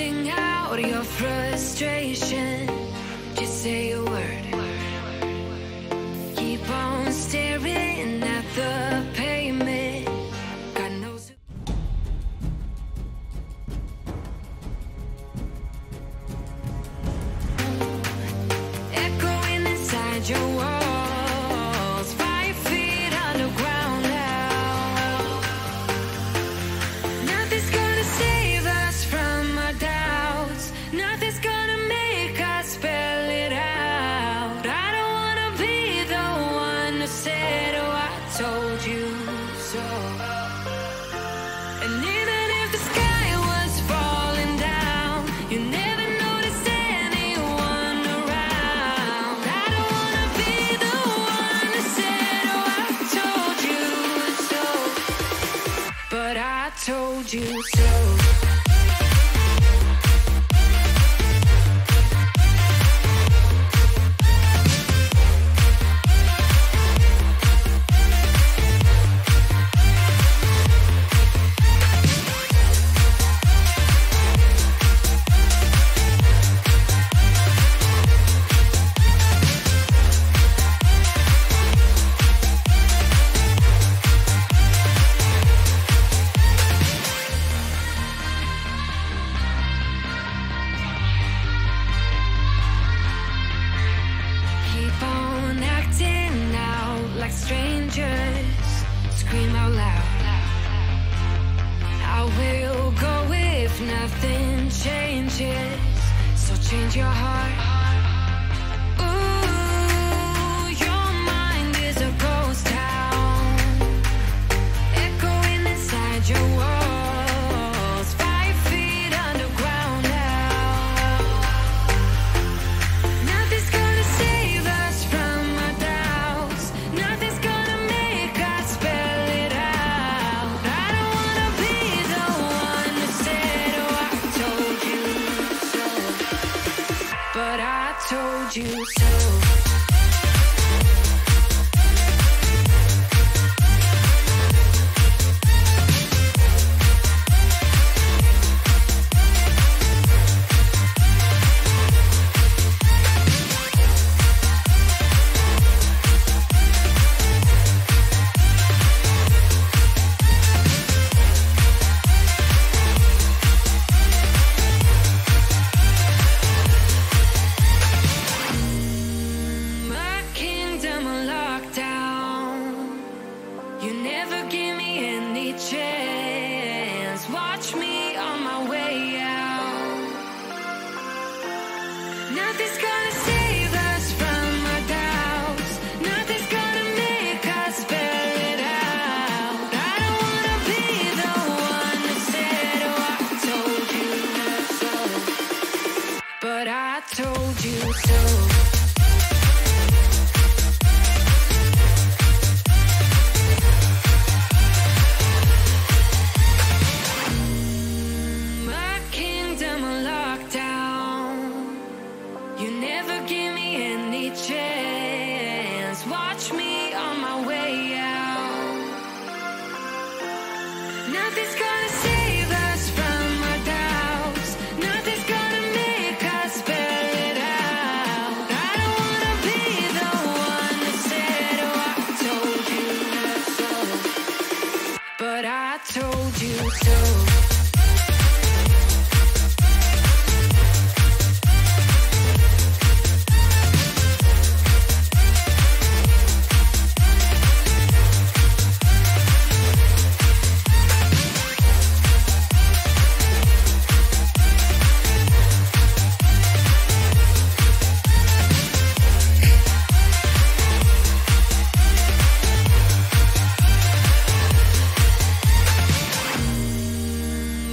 Sing out your frustration. Just say a word. Keep on staring at the pavement. God knows. Echoing inside your walls. 5 feet underground now. Nothing's gonna save us from our doubts. Nothing's gonna make us spell it out. I don't wanna be the one who said, oh, I told you so. And even if the sky was falling down, you never noticed anyone around. I don't wanna be the one who said, oh, I told you so. But I told you so. Keep on acting out like strangers. Scream out loud. I will go if nothing changes. So change your heart. Ooh, your mind is a ghost town. Echoing inside your walls. 5 feet underground now. Nothing's gonna save us from our doubts. Nothing's gonna make us spell it out. I don't wanna be the one who said, oh, I told you so. But I told you so. My kingdom on lockdown. You never give me any chance. Watch me on my way out. Nothing's gonna save us from our doubts. Nothing's gonna make us spell it out. I don't wanna be the one who said, oh, I told you so. But I told you so. My kingdom on lockdown. You never give me any chance. Watch me on my way out. Nothing's gonna save us from our doubts. Nothing's gonna make us spell it out. I don't wanna be the one who said, oh, I told you so. But I told you so.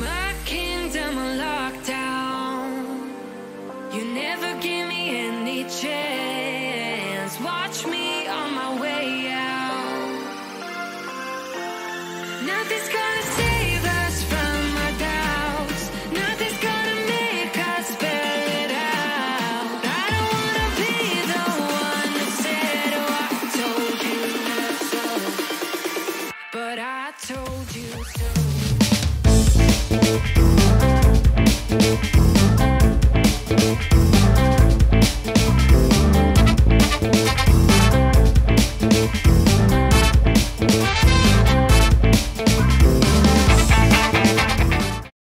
My kingdom on lockdown. You never give me any chance. Watch me on my way out. Nothing's gonna save us from our doubts. Nothing's gonna make us spell it out. I don't wanna be the one who said, oh, I told you so. But I told you so. Ciao.